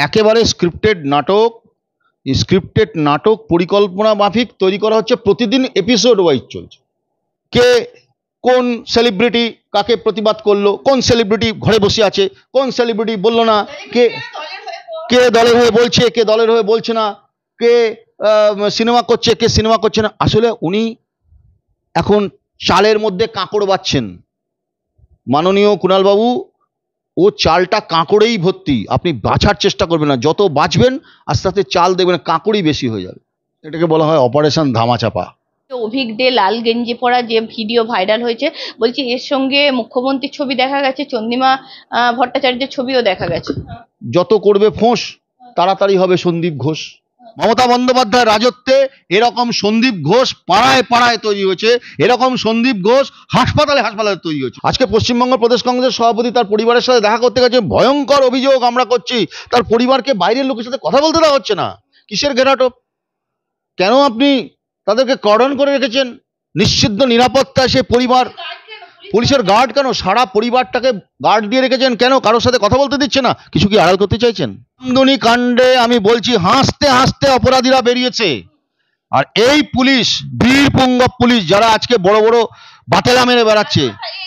একেবারে স্ক্রিপ্টেড নাটক পরিকল্পনা মাফিক তৈরি করা হচ্ছে। প্রতিদিন এপিসোড ওয়াইজ চলছে। কে কোন সেলিব্রিটি কাকে প্রতিবাদ করলো, কোন সেলিব্রিটি ঘরে বসে আছে, কোন সেলিব্রিটি বললো না, কে কে দলের হয়ে বলছে, কে দলের হয়ে বলছে না, কে সিনেমা করছে, কে সিনেমা করছে না। আসলে উনি এখন চালের মধ্যে কাঁকড় বাচ্ছেন। মাননীয় কুণালবাবু, ও চালটা কাঁকড়েই ভর্তি। আপনি বাছার চেষ্টা করবেন না, যত বাঁচবেন আস্তে আস্তে চাল দেখবেন কাঁকড়ই বেশি হয়ে যাবে। এটাকে বলা হয় অপারেশন ধামাচাপা। অভিক দে লাল গেঞ্জি পরা যে ভিডিও ভাইরাল হয়েছে, বলছি এর সঙ্গে মুখ্যমন্ত্রীর ছবি দেখা গেছে, চন্দ্রিমা ভট্টাচার্যের ছবিও দেখা গেছে। যত করবে ফোঁস তাড়াতাড়ি হবে সন্দীপ ঘোষ। মমতা বন্দ্যোপাধ্যায়ের রাজত্বে এরকম সন্দীপ ঘোষ পাড়ায় পাড়ায় তৈরি হয়েছে, এরকম সন্দীপ ঘোষ হাসপাতালে হাসপাতালে তৈরি হয়েছে। আজকে পশ্চিমবঙ্গ প্রদেশ কংগ্রেসের সভাপতি তার পরিবারের সাথে দেখা করতে গেছে। ভয়ঙ্কর অভিযোগ আমরা করছি, তার পরিবারকে বাইরের লোকের সাথে কথা বলতে দেওয়া হচ্ছে না। কিসের ঘেরাটোপ? কেন আপনি তাদেরকে কর্ডন করে রেখেছেন? নিশ্চিদ্র নিরাপত্তা সে পরিবার, পুলিশের গার্ড কেন? সারা পরিবারটাকে গার্ড দিয়ে রেখেছেন কেন? কারোর সাথে কথা বলতে দিচ্ছে না? কিছু কি আড়াল করতে চাইছেন? আমদনি কাণ্ডে আমি বলছি হাসতে হাসতে অপরাধীরা বেরিয়েছে। আর এই পুলিশ, বীরপুঙ্গব পুলিশ যারা আজকে বড় বড় বাতেলা মেরে বেড়াচ্ছে,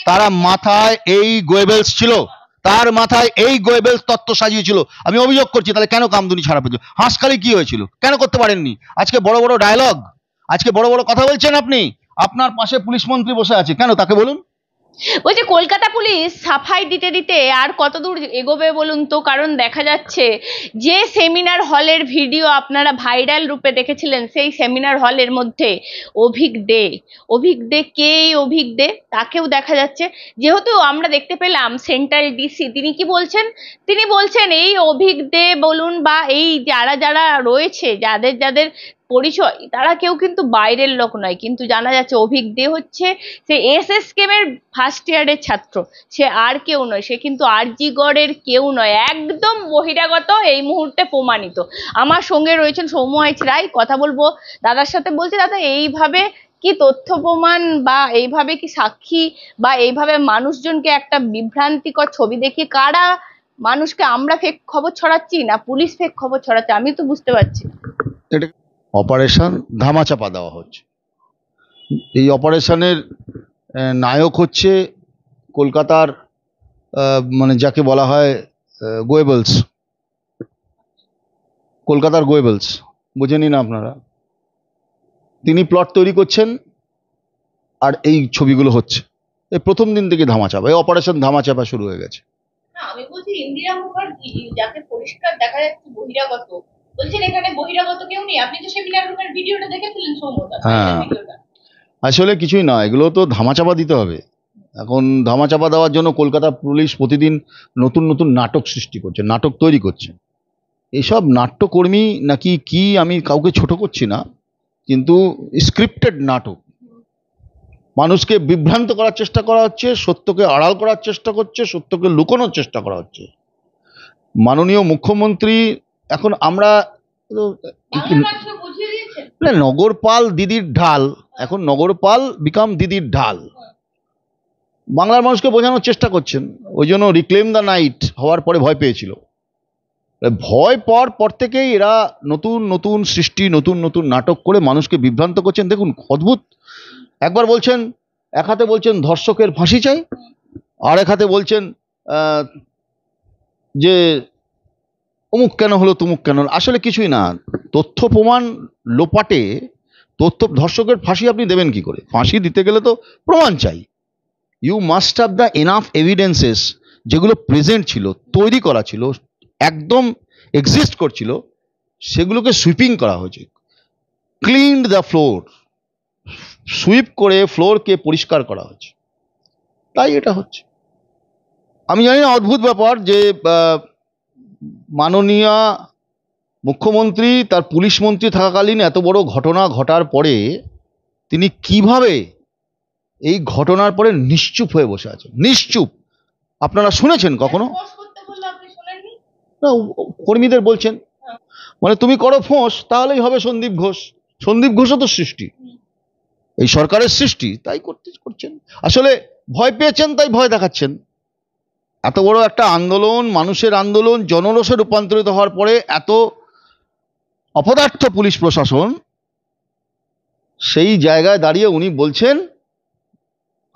তারা মাথায় এই গোয়েবেলস ছিল, তার মাথায় এই গোয়েবেলস তত্ত্ব সাজিয়েছিল। আমি অভিযোগ করছি, তাহলে কেন কামদুনি ছাড়া পেয়েছিল? হাঁসখালি কি হয়েছিল? কেন করতে পারেননি? আজকে বড় বড় ডায়লগ, আজকে বড় বড় কথা বলছেন আপনি, আপনার পাশে পুলিশ মন্ত্রী বসে আছে, কেন তাকে বলুন। বলছে কলকাতা পুলিশ সাফাই দিতে দিতে আর কতদূর এগোবে বলুন তো? কারণ দেখা যাচ্ছে যে সেমিনার হলের ভিডিও আপনারা ভাইরাল রূপে দেখেছিলেন, সেই সেমিনার হলের মধ্যে অভিক দে কে? এই অভিক দে তাকেও দেখা যাচ্ছে। যেহেতু আমরা দেখতে পেলাম সেন্ট্রাল ডিসি, তিনি কি বলছেন? তিনি বলছেন এই অভিক দে বলুন বা এই যারা যারা রয়েছে, যাদের যাদের পরিচয়, তারা কেউ কিন্তু বাইরের লোক নয়। কিন্তু জানা যাচ্ছে অভিক দে হচ্ছে সে এসএসকেএম এর ফার্স্ট ইয়ারের ছাত্র, সে আর কেউ নয়, সে কিন্তু আরজি গড়ের কেউ নয়, একদম বহিরাগত, এই মুহূর্তে প্রমাণিত। আমার সঙ্গে রয়েছেন সৌম্য রায়, কথা বলবো দাদার সাথে। বলছি দাদা, এইভাবে কি তথ্য প্রমাণ বা এইভাবে কি সাক্ষী বা এইভাবে মানুষজনকে একটা বিভ্রান্তিকর ছবি দেখিয়ে কারা মানুষকে, আমরা ফেক খবর ছড়াচ্ছি না পুলিশ ফেক খবর ছড়াচ্ছে? আমি তো বুঝতে পারছি না। এটা অপারেশন ধামাচাপা দেওয়া হচ্ছে। এই অপারেশনের নায়ক হচ্ছে কলকাতার মানে যাকে বলা হয় গোয়েবলস, কলকাতার গোয়েবলস, বুঝেনি না আপনারা? তিনি প্লট তৈরি করছেন আর এই ছবিগুলো হচ্ছে। এই প্রথম দিন থেকে ধামাচাপা, এই অপারেশন ধামাচাপা শুরু হয়ে গেছে। আমি বলছি ইন্দিরা মুখার্জি যাকে পরিষ্কার দেখা যাচ্ছে বহিরাগত, বলছেন এখানে বহিরাগত কেউ নেই। আপনি তো সেমিনার রুমের ভিডিওটা দেখেছিলেন সৌম্যদা? হ্যাঁ, আসলে কিছুই না, এগুলো তো ধামাচাপা দিতে হবে। এখন ধামাচাপা দেওয়ার জন্য কলকাতা পুলিশ প্রতিদিন নতুন নতুন নাটক সৃষ্টি করছে, নাটক তৈরি করছে। এইসব নাট্যকর্মী নাকি কি, আমি কাউকে ছোট করছি না, কিন্তু স্ক্রিপ্টেড নাটক। মানুষকে বিভ্রান্ত করার চেষ্টা করা হচ্ছে, সত্যকে আড়াল করার চেষ্টা করছে, সত্যকে লুকোনোর চেষ্টা করা হচ্ছে। মাননীয় মুখ্যমন্ত্রী, এখন আমরা নগরপাল দিদির ঢাল, এখন নগরপাল বিকাম দিদির ঢাল বাংলার মানুষকে বোঝানোর চেষ্টা করছেন। ওই জন্য রিক্লেম দ্য নাইট হওয়ার পরে ভয় পেয়েছিল। ভয় পাওয়ার পর থেকেই এরা নতুন নতুন সৃষ্টি, নতুন নতুন নাটক করে মানুষকে বিভ্রান্ত করছেন। দেখুন অদ্ভুত, একবার বলছেন, এক হাতে বলছেন ধর্ষকের ফাঁসি চাই, আর এক হাতে বলছেন যে অমুক কেন হলো তুমুক কেন। আসলে কিছুই না, তথ্য প্রমাণ লোপাটে ধর্ষকের ফাঁসি আপনি দেবেন কি করে? ফাঁসি দিতে গেলে তো প্রমাণ চাই। You must have the enough evidences, যেগুলো প্রেজেন্ট ছিল, তৈরি করা ছিল, একদম এক্সিস্ট করছিল, সেগুলোকে সুইপিং করা হয়েছে। ক্লিনড দ্য ফ্লোর, সুইপ করে ফ্লোরকে পরিষ্কার করা হয়েছে, তাই এটা হচ্ছে। আমি জানি না, অদ্ভুত ব্যাপার যে মাননীয় মুখ্যমন্ত্রী তার পুলিশ মন্ত্রী থাকাকালীন এত বড় ঘটনা ঘটার পরে তিনি কিভাবে এই ঘটনার পরে নিশ্চুপ হয়ে বসে আছেন। নিশ্চুপ। আপনারা শুনেছেন কখনো? না, কর্মীদের বলছেন, মানে তুমি করো ফোঁস, তাহলেই হবে সন্দীপ ঘোষ। সন্দীপ ঘোষও তো সৃষ্টি, এই সরকারের সৃষ্টি, তাই করছেন। আসলে ভয় পেয়েছেন তাই ভয় দেখাচ্ছেন। এত বড় একটা আন্দোলন, মানুষের আন্দোলন জনরোষে রূপান্তরিত হওয়ার পরে এত অপদার্থ পুলিশ প্রশাসন, সেই জায়গায় দাঁড়িয়ে উনি বলছেন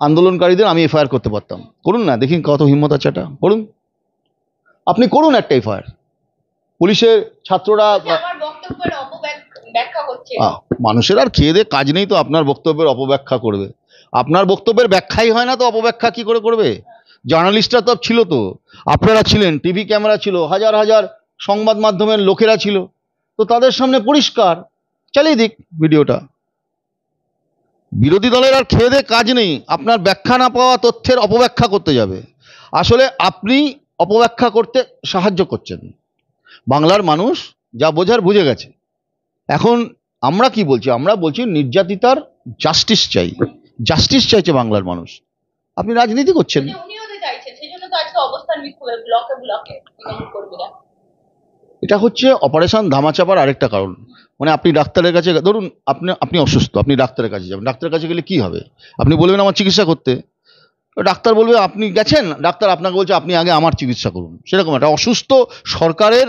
আন্দোলনকারীদের আমি এফআইআর করতে পারতাম। করুন না, দেখি কত হিম্মত আছে, এটা করুন, আপনি করুন একটা এফআইআর। পুলিশের ছাত্ররা আমার বক্তব্যের অপব্যাখ্যা করছে। মানুষের আর খেয়ে দিয়ে কাজ নেই তো আপনার বক্তব্যের অপব্যাখ্যা করবে। আপনার বক্তব্যের ব্যাখ্যাই হয় না তো অপব্যাখ্যা কি করে করবে? জার্নালিস্টরা তো ছিল, তো আপনারা ছিলেন, টিভি ক্যামেরা ছিল, হাজার হাজার সংবাদ মাধ্যমের লোকেরা ছিল, তো তাদের সামনে পরিষ্কার, চালিয়ে দিক ভিডিওটা। বিরোধী দলের আর খেয়ে দিয়ে কাজ নেই, আপনার ব্যাখ্যা না পাওয়া তথ্যের অপব্যাখ্যা করতে যাবে। আসলে আপনি অপব্যাখ্যা করতে সাহায্য করছেন। বাংলার মানুষ যা বোঝার বুঝে গেছে। এখন আমরা কি বলছি? আমরা বলছি নির্যাতিতার জাস্টিস চাই, জাস্টিস চাইছে বাংলার মানুষ। আপনি রাজনীতি করছেন। উনিও তো চাইছেন, সেজন্য তো আজকে অবস্থান বিক্ষোভে ব্লকে ব্লকে কর্মীরা। এটা হচ্ছে অপারেশন ধামাচাপার আরেকটা কারণ। মানে আপনি ডাক্তারের কাছে, ধরুন আপনি অসুস্থ, আপনি ডাক্তারের কাছে যাবেন, ডাক্তারের কাছে গেলে কি হবে? আপনি বলবেন আমার চিকিৎসা করতে, ডাক্তার বলবে আপনি গেছেন, ডাক্তার আপনাকে বলছে আপনি আগে আমার চিকিৎসা করুন। সেরকম একটা অসুস্থ সরকারের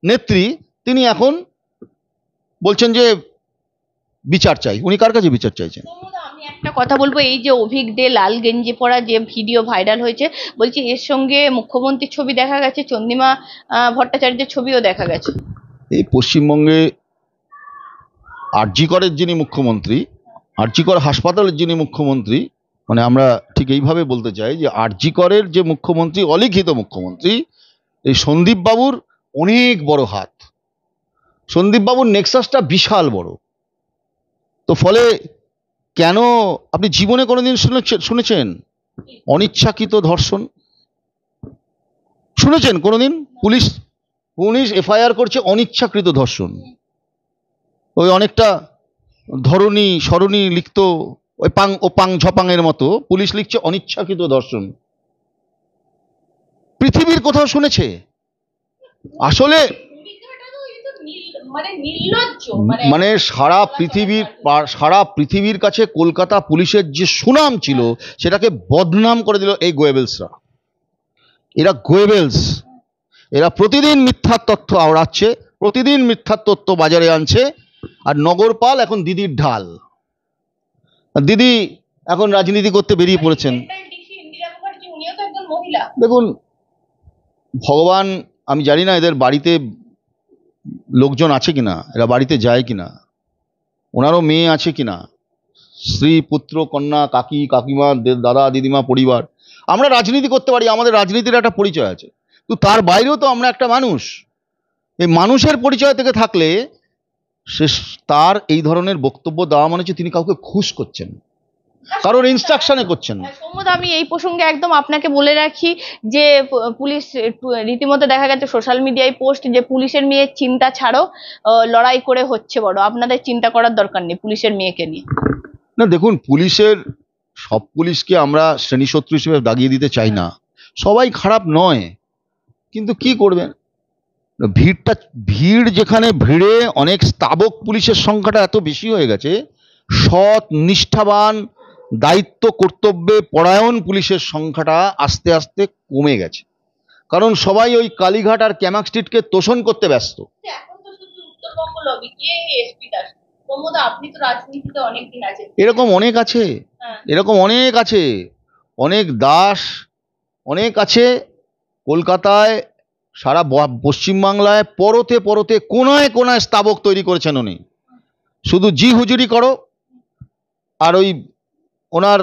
নেত্রী তিনি এখন বলছেন যে বিচার চাই। উনি কার কাছে বিচার চাইছেন? আমি একটা কথা বলবো, এই যে অভিক দে লাল গেঞ্জি পরা যে ভিডিও ভাইরাল হয়েছে, বলছি এর সঙ্গে মুখ্যমন্ত্রীর ছবি দেখা গেছে, চন্দ্রিমা ভট্টাচার্যের ছবিও দেখা গেছে। এই পশ্চিমবঙ্গে আরজিকরের যিনি মুখ্যমন্ত্রী, আরজিকর হাসপাতালের যিনি মুখ্যমন্ত্রী, মানে আমরা ঠিক এইভাবে বলতে চাই যে আরজিকরের যে মুখ্যমন্ত্রী, অলিখিত মুখ্যমন্ত্রী, এই সন্দীপ বাবুর অনেক বড় হাত। সন্দীপ বাবুর নেক্সাসটা বিশাল বড়। তো ফলে কেন আপনি জীবনে কোনোদিন শুনেছেন অনিচ্ছাকৃত ধর্ষণ? শুনেছেন কোনোদিন? পুলিশ এফআইআর করছে অনিচ্ছাকৃত ধর্ষণ। ওই অনেকটা ধরণী সরণী লিখতো, ওই পাং ঝপাংয়ের মতো পুলিশ লিখছে অনিচ্ছাকৃত ধর্ষণ। পৃথিবীর কোথাও শুনেছে? আসলে মানে সারা পৃথিবীর কাছে কলকাতা পুলিশের যে সুনাম ছিল সেটাকে বদনাম করে দিল এই গোয়েবেলসরা। এরা গোয়েবেলস, এরা প্রতিদিন মিথ্যার তথ্য আওড়াচ্ছে, প্রতিদিন মিথ্যার তথ্য বাজারে আনছে। আর নগরপাল এখন দিদির ঢাল। দিদি এখন রাজনীতি করতে বেরিয়ে পড়েছেন। দেখুন, ভগবান, আমি জানি না এদের বাড়িতে লোকজন আছে কিনা, এরা বাড়িতে যায় কিনা, ওনারও মেয়ে আছে কিনা, স্ত্রী পুত্র কন্যা কাকি কাকিমা দাদা দিদিমা পরিবার। আমরা রাজনীতি করতে পারি, আমাদের রাজনীতির একটা পরিচয় আছে, তো তার বাইরেও তো আমরা একটা মানুষ। এই মানুষের পরিচয় থেকে থাকলে তার এই ধরনের বক্তব্য দেওয়া মানে হচ্ছে তিনি কাউকে খুশ করছেন, কারোর ইনস্ট্রাকশনে করছেন। সৌম্যদা, আমি এই প্রসঙ্গে একদম আপনাকে বলে রাখি যে পুলিশ রীতিমতো দেখা গেছে সোশ্যাল মিডিয়ায় পোস্ট যে পুলিশের মেয়ের চিন্তা ছাড়ো, লড়াই করে হচ্ছে বড়, আপনাদের চিন্তা করার দরকার নেই পুলিশের মেয়েকে নিয়ে। না দেখুন, সব পুলিশকে আমরা শ্রেণীশত্রু হিসেবে দাগিয়ে দিতে চাই না, সবাই খারাপ নয়, কিন্তু কি করবেন, ভিড় যেখানে, ভিড়ে অনেক স্তাবক পুলিশের সংখ্যাটা এত বেশি হয়ে গেছে, সৎ নিষ্ঠাবান দায়িত্ব কর্তব্যে পরায়ণ পুলিশের সংখ্যাটা আস্তে আস্তে কমে গেছে। কারণ সবাই ওই কালীঘাট আর ক্যামাক স্ট্রিটকে তোষণ করতে ব্যস্ত। এরকম অনেক আছে, এরকম অনেক আছে, অনেক দাস অনেক আছে কলকাতায়, সারা পশ্চিমবাংলায় পরতে পরতে কোনায় কোনায় স্তাবক তৈরি করেছেন উনি। শুধু জি হুজুরি করো আর ওই ওনার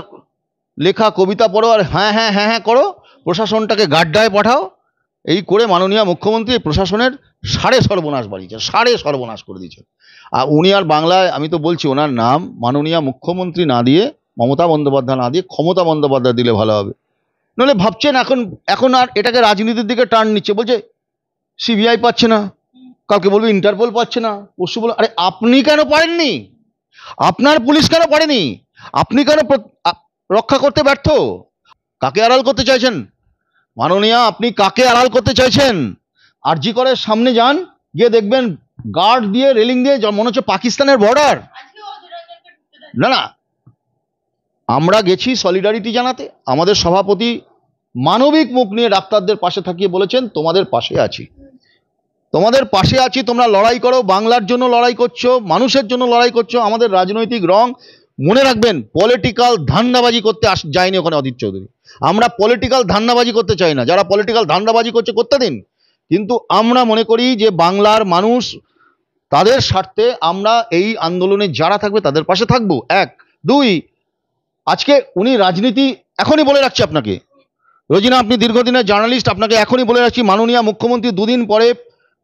লেখা কবিতা পড়ো আর হ্যাঁ হ্যাঁ হ্যাঁ হ্যাঁ করো, প্রশাসনটাকে গাড্ডায় পাঠাও, এই করে মাননীয় মুখ্যমন্ত্রী প্রশাসনের সর্বনাশ বাড়িয়েছে, সর্বনাশ করে দিয়েছে। আর উনি আর বাংলায়, আমি তো বলছি ওনার নাম মাননীয় মুখ্যমন্ত্রী না দিয়ে, মমতা বন্দ্যোপাধ্যায় না দিয়ে ক্ষমতা বন্দ্যোপাধ্যায় দিলে ভালো হবে। নইলে ভাবছেন এখন আর এটাকে রাজনীতির দিকে টার্ন নিচ্ছে, বলছে সিবিআই পাচ্ছে না, কালকে বলবে ইন্টারপোল পাচ্ছে না, পরশু বলবে আরে আপনি কেন পারেননি, আপনার পুলিশ কেন পারেনি, আপনি কেন রক্ষা করতে ব্যর্থ? কাকে আড়াল করতে চাইছেন মাননীয়া? আপনি কাকে আড়াল করতে চাইছেন? আরজি করের সামনে যান, গিয়ে দেখবেন গার্ড দিয়ে রেলিং দিয়ে মনে হচ্ছে পাকিস্তানের বর্ডার। না না, আমরা গেছি সলিডারিটি জানাতে, আমাদের সভাপতি মানবিক মুখ নিয়ে ডাক্তারদের পাশে থাকিয়ে বলেছেন তোমাদের পাশে আছি, তোমাদের পাশে আছি, তোমরা লড়াই করো, বাংলার জন্য লড়াই করছো, মানুষের জন্য লড়াই করছো। আমাদের রাজনৈতিক রং মনে রাখবেন, পলিটিক্যাল ধান্দাবাজি করতে যায়নি ওখানে অধীর চৌধুরী। আমরা পলিটিক্যাল ধান্দাবাজি করতে চাই না, যারা পলিটিক্যাল ধান্দাবাজি করছে করতে দিন, কিন্তু আমরা মনে করি যে বাংলার মানুষ তাদের স্বার্থে আমরা এই আন্দোলনে যারা থাকবে তাদের পাশে থাকবো। এক। দুই, আজকে উনি রাজনীতি এখনই বলে রাখছি আপনাকে, রোজিনা আপনি দীর্ঘদিনের জার্নালিস্ট, আপনাকে এখনই বলে রাখছি, মাননীয় মুখ্যমন্ত্রী দুদিন পরে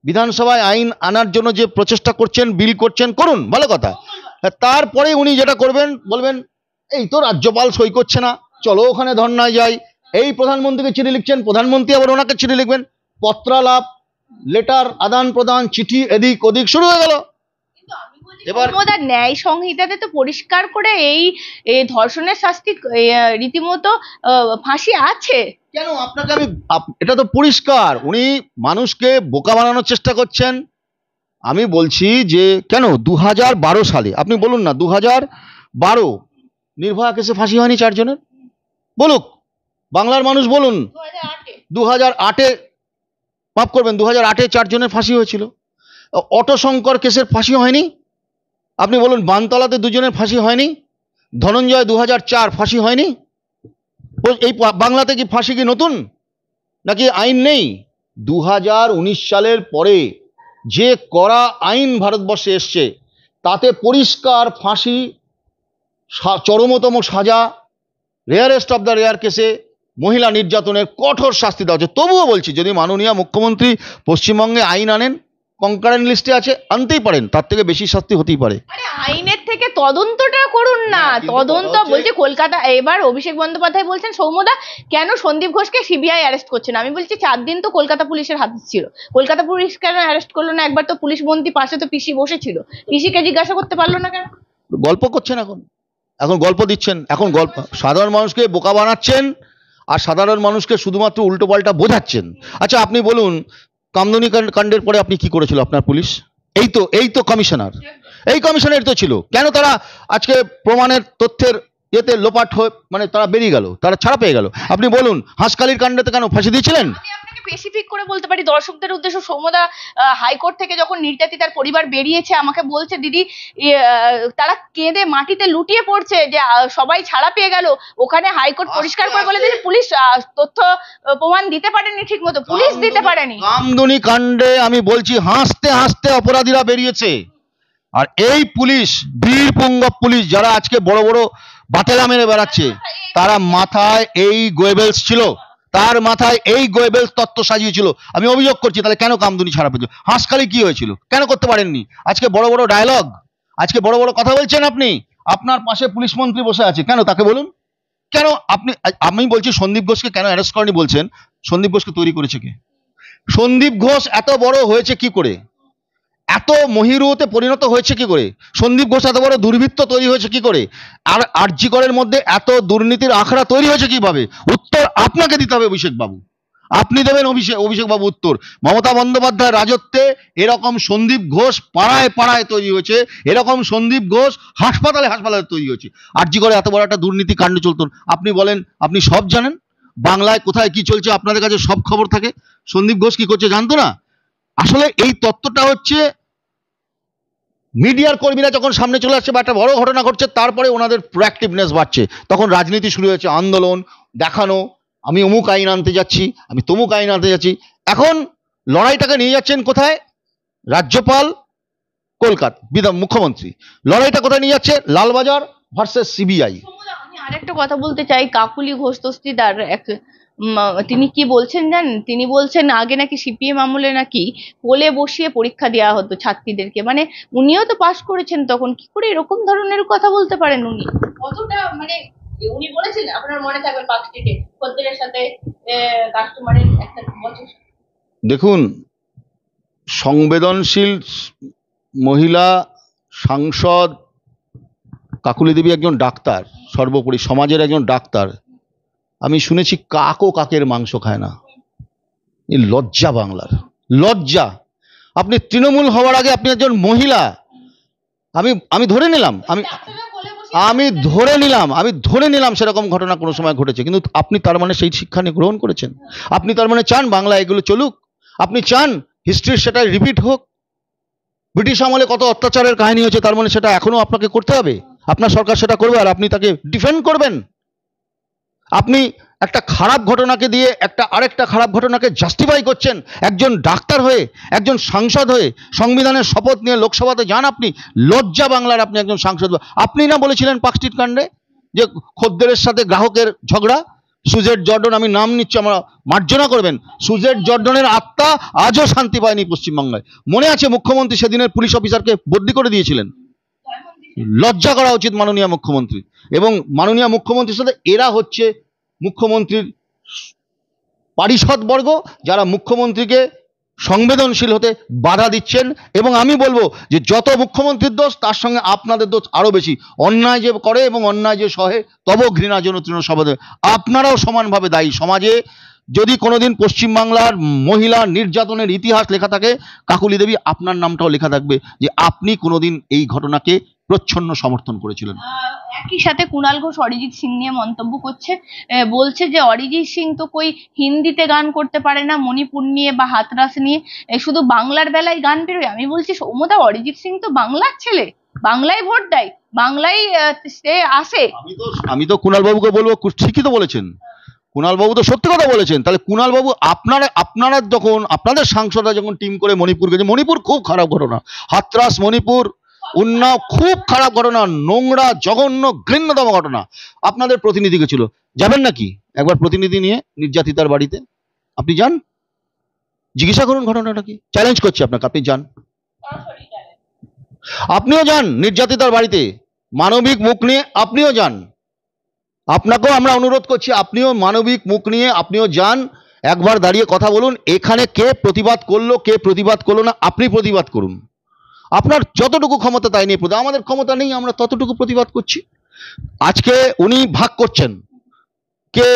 বিধানসভায় আইন আনার জন্য যে প্রচেষ্টা করছেন, বিল করছেন, করুন, ভালো কথা। তারপরে উনি যেটা করবেন, বলবেন এই তো রাজ্যপাল সই করছে না, চলো ওখানে ধর্নায় যাই। এই প্রধানমন্ত্রীকে চিঠি লিখছেন, প্রধানমন্ত্রী আবার ওনাকে চিঠি লিখবেন, পত্রালাপ, লেটার আদান প্রদান, চিঠি এদিক ওদিক শুরু হয়ে গেল। এবার ন্যায় সংহিতাতে তো পরিষ্কার করে এই ধর্ষণের শাস্তি রীতিমতো ফাঁসি আছে। কেন আপনাকে এটা তো পরিষ্কার, উনি মানুষকে বোকা বানানোর চেষ্টা করছেন। আমি বলছি যে কেন 2012 সালে আপনি বলুন না, 2012 নির্ভয়া কেসে ফাঁসি হয়নি 4 জনের? বলুক বাংলার মানুষ, বলুন। 2008-এ মাফ করবেন, 2008-এ 4 জনের ফাঁসি হয়েছিল। অটো শঙ্কর কেসের ফাঁসি হয়নি? আপনি বলুন বানতলাতে 2 জনের ফাঁসি হয়নি? ধনঞ্জয় 2004 ফাঁসি হয়নি? এই বাংলাতে কি ফাঁসি কি নতুন নাকি আইন নেই? 2019 সালের পরে যে কড়া আইন ভারতবর্ষে এসছে তাতে পরিষ্কার ফাঁসি, চরমতম সাজা, রেয়ারেস্ট অফ দ্য রেয়ার কেসে মহিলা নির্যাতনের কঠোর শাস্তি দেওয়া হচ্ছে। তবুও বলছি, যদি মাননীয় মুখ্যমন্ত্রী পশ্চিমবঙ্গে আইন আনেন, কনকারেন্ট লিস্টে আছে, আনতেই পারেন, তার থেকে বেশি শাস্তি হতেই পারে। আইনের থেকে তদন্তটা করুন না। তদন্ত বলছে কলকাতা, এবার অভিষেক বন্দ্যোপাধ্যায় বলছেন সৌম্যদা কেন সন্দীপ ঘোষকে সিবিআই অ্যারেস্ট করছে না? আমি বলছি 4 দিন তো কলকাতা পুলিশের হাতে ছিল, কলকাতা পুলিশ কেন অ্যারেস্ট করলো না? একবার তো পুলিশ মন্ত্রী পাশে তো পিসি বসেছিল, পিসিকে জিজ্ঞাসা করতে পারলো না কেন? গল্প করছেন, এখন গল্প দিচ্ছেন, এখন গল্প, সাধারণ মানুষকে বোকা বানাচ্ছেন আর সাধারণ মানুষকে শুধুমাত্র উল্টো পাল্টা বোঝাচ্ছেন। আচ্ছা আপনি বলুন, কামদুনি কাণ্ডের পরে আপনি কি করেছিল আপনার পুলিশ? এই তো কমিশনার, এই কমিশনের তো ছিল, কেন তারা আজকে প্রমাণের তথ্যের ইয়েতে লোপাট হয়ে মানে তারা বেরিয়ে গেল, তারা ছাড়া পেয়ে গেল? আপনি বলুন হাঁসখালির কাণ্ডেতে কেন ফাঁসি দিয়েছিলেন? স্পেসিফিক করে বলতে পারি দর্শকদের উদ্দেশ্য, সৌম্যদা হাইকোর্ট থেকে যখন নির্যাতিতার পরিবার বেরিয়েছে আমাকে বলছে দিদি তারা কেঁদে মাটিতে লুটিয়ে পড়ছে যে সবাই ছাড়া পেয়ে গেল। ওখানে হাইকোর্ট পরিষ্কার করে বলে দিয়েছে পুলিশ তথ্য প্রমাণ দিতে পারেনি, ঠিক মতো পুলিশ দিতে পারেনি। কামদুনি কাণ্ডে আমি বলছি হাসতে হাসতে অপরাধীরা বেরিয়েছে, আর এই পুলিশ বীরপুঙ্গব পুলিশ যারা আজকে বড় বড় বাতেলা মেরে বেড়াচ্ছে, তারা মাথায় এই গোয়েবেলস ছিল, তার মাথায় এই গোয়েবেলস তত্ত্ব সাজিয়েছিল। আমি অভিযোগ করছি, তাহলে কেন কামদুনি ছাড়া পেয়েছিল? হাঁসখালি কি হয়েছিল, কেন করতে পারেননি? আজকে বড় বড় ডায়লগ, আজকে বড় বড় কথা বলছেন আপনি, আপনার পাশে পুলিশ মন্ত্রী বসে আছে, কেন তাকে বলুন? কেন আমি বলছি সন্দীপ ঘোষকে কেন অ্যারেস্ট করেনি বলছেন? সন্দীপ ঘোষকে তৈরি করেছে কে? সন্দীপ ঘোষ এত বড় হয়েছে কি করে, এত মহিরুতে পরিণত হয়েছে কি করে? সন্দীপ ঘোষ এত বড় দুর্বৃত্ত তৈরি হয়েছে কি করে? আর আরজি করের মধ্যে এত দুর্নীতির আখড়া তৈরি হয়েছে কিভাবে? উত্তর আপনাকে দিতে হবে অভিষেক বাবু, আপনি দেবেন অভিষেক বাবু উত্তর। মমতা বন্দ্যোপাধ্যায়ের রাজত্বে এরকম সন্দীপ ঘোষ পাড়ায় পাড়ায় তৈরি হয়েছে, এরকম সন্দীপ ঘোষ হাসপাতালে হাসপাতালে তৈরি হয়েছে। আরজি করে এত বড় একটা দুর্নীতি কাণ্ড চলতো, আপনি বলেন আপনি সব জানেন, বাংলায় কোথায় কি চলছে আপনাদের কাছে সব খবর থাকে, সন্দীপ ঘোষ কি করছে জানতো না? আসলে এই তত্ত্বটা হচ্ছে মিডিয়ার কর্মীরা যখন সামনে চলে আসছে বা একটা বড় ঘটনা ঘটছে, তারপরে ওনাদের প্রোঅ্যাক্টিভনেস বাড়ছে, তখন রাজনীতি শুরু হয়েছে, আন্দোলন দেখানো, আমি অমুক আইন আনতে যাচ্ছি, আমি তমুক আইন আনতে যাচ্ছি। এখন লড়াইটাকে নিয়ে যাচ্ছেন কোথায়? রাজ্যপাল, কলকাতা মুখ্যমন্ত্রী, লড়াইটা কোথায় নিয়ে যাচ্ছে? Lalbazar versus CBI. আমি আরেকটা কথা বলতে চাই, কাকুলি ঘোষ দস্তিদার তিনি কি বলছেন জানেন? তিনি বলছেন আগে নাকি সিপিএম আমলে নাকি কোলে বসিয়ে পরীক্ষা দেওয়া হতো ছাত্রীদেরকে, মানে উনিও তো পাশ করেছেন, তখন কি করে এরকম ধরনের কথা বলতে পারেন উনি? কতটা মানে উনি বলেছেন, আপনার মনে থাকবে পার্ক স্ট্রিটে খদ্দেরের সাথে কাস্টমারের একটা বছর। দেখুন, সংবেদনশীল মহিলা সাংসদ কাকুলি দেবী একজন ডাক্তার, সর্বোপরি সমাজের একজন ডাক্তার। আমি শুনেছি কাকও কাকের মাংস খায় না। এই লজ্জা, বাংলার লজ্জা। আপনি তৃণমূল হওয়ার আগে আপনি একজন মহিলা, আমি ধরে নিলাম, আমি আমি ধরে নিলাম সেরকম ঘটনা কোনো সময় ঘটেছে, কিন্তু আপনি তার মানে সেই শিক্ষা নিয়ে গ্রহণ করেছেন? আপনি তার মানে চান বাংলা এগুলো চলুক? আপনি চান হিস্ট্রির সেটা রিপিট হোক? ব্রিটিশ আমলে কত অত্যাচারের কাহিনী হয়েছে, তার মানে সেটা এখনো আপনাকে করতে হবে? আপনার সরকার সেটা করবে আর আপনি তাকে ডিফেন্ড করবেন? আপনি একটা খারাপ ঘটনাকে দিয়ে আরেকটা খারাপ ঘটনাকে জাস্টিফাই করছেন। একজন ডাক্তার হয়ে, একজন সাংসদ হয়ে, সংবিধানের শপথ নিয়ে লোকসভাতে যান আপনি, লজ্জা বাংলার আপনি একজন সাংসদ। আপনি না বলেছিলেন পার্কস্ট্রিট কাণ্ডে যে খদ্দেরের সাথে গ্রাহকের ঝগড়া, সুজেট জর্ডন, আমি নাম নিচ্ছি, আমরা মার্জনা করবেন, সুজেট জর্ডনের আত্মা আজও শান্তি পায়নি পশ্চিমবাংলায়। মনে আছে মুখ্যমন্ত্রী সেদিনের পুলিশ অফিসারকে বদলি করে দিয়েছিলেন? লজ্জা করা উচিত মাননীয় মুখ্যমন্ত্রী। এবং মাননীয় মুখ্যমন্ত্রীর সাথে এরা হচ্ছে মুখ্যমন্ত্রীর পারিষদবর্গ, যারা মুখ্যমন্ত্রীকে সংবেদনশীল হতে বাধা দিচ্ছেন। এবং আমি বলবো যে যত মুখ্যমন্ত্রীর দোষ, তার সঙ্গে আপনাদের দোষ আরো বেশি। অন্যায় যে করে এবং অন্যায় যে সহে, তব ঘৃণা জন তৃণ সবাদে, আপনারাও সমানভাবে দায়ী। সমাজে যদি কোনোদিন পশ্চিমবাংলার মহিলা নির্যাতনের ইতিহাস লেখা থাকে, কাকুলি দেবী আপনার নামটাও লেখা থাকবে যে আপনি কোনোদিন এই ঘটনাকে প্রচ্ছন্ন সমর্থন করেছিলেন। একই সাথে কুণাল ঘোষ অরিজিৎ সিং নিয়ে মন্তব্য করছে, বলছে যে অরিজিৎ সিং তো কই হিন্দিতে গান করতে পারে না, মণিপুর নিয়ে বা হাতরাস নিয়ে শুধু বাংলার বেলায় গান বেরোয়। আমি বলছি সৌম্যদা, অরিজিৎ সিং তো বাংলার ছেলে, বাংলায় ভোট দেয়, বাংলায় সে আসে। আমি তো কুণাল বাবুকে বলবো, ঠিকই তো বলেছেন, কুণাল বাবু তো সত্যি কথা বলেছেন। তাহলে কুণাল বাবু, আপনারা যখন আপনাদের সাংসদরা যখন টিম করে মণিপুর গেছে, মণিপুর খুব খারাপ ঘটনা, হাতরাস, মণিপুর, উন্নাও খুব খারাপ ঘটনা, নোংরা, জঘন্য, ঘৃণ্যতম ঘটনা। আপনাদের প্রতিনিধি গেছিল, যাবেন নাকি একবার প্রতিনিধি নিয়ে নির্যাতিতার বাড়িতে? আপনি যান, জিজ্ঞাসা করুন ঘটনাটা কি। চ্যালেঞ্জ করছি আপনাকে, আপনি যান, আপনিও যান নির্যাতিতার বাড়িতে, মানবিক মুখ নিয়ে আপনিও যান। আপনাকেও আমরা অনুরোধ করছি, আপনিও মানবিক মুখ নিয়ে আপনিও যান, একবার দাঁড়িয়ে কথা বলুন। এখানে কে প্রতিবাদ করলো, কে প্রতিবাদ করলো না, আপনি প্রতিবাদ করুন। আপনার যতটুকু ক্ষমতা তাই নিয়ে প্রতিবাদ, আমাদের ক্ষমতা নেই, আমরা ততটুকু প্রতিবাদ করছি। আজকে উনি ভাগ করছেন কে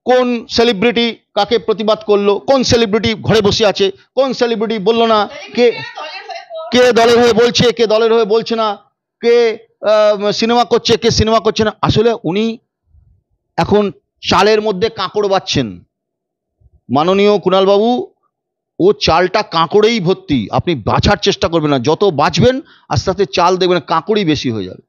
কোন সেলিব্রিটি কাকে প্রতিবাদ করলো, কোন সেলিব্রিটি ঘরে বসে আছে, কোন সেলিব্রিটি বললো না, কে কে দলের হয়ে বলছে, কে দলের হয়ে বলছে না, কে সিনেমা করছে, কে সিনেমা করছে না। আসলে উনি এখন চালের মধ্যে কাঁকড় বাচ্ছেন। মাননীয় কুণাল বাবু, ও চালটা কাঁকড়েই ভর্তি, আপনি বাছার চেষ্টা করবেন না। যত বাঁচবেন আস্তে আস্তে চাল দেখবেন কাঁকড়ই বেশি হয়ে যাবে।